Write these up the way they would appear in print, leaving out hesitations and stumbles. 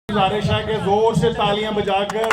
गुजारिश है कि जोर से तालियां बजाकर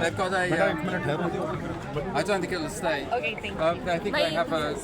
They've got a. I don't think it'll stay. Okay, thank you. I think they have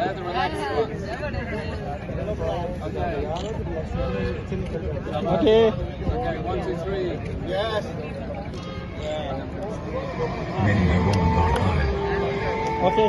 They're the relaxed ones. Okay. Okay, 1, 2, 3. Yes. Okay.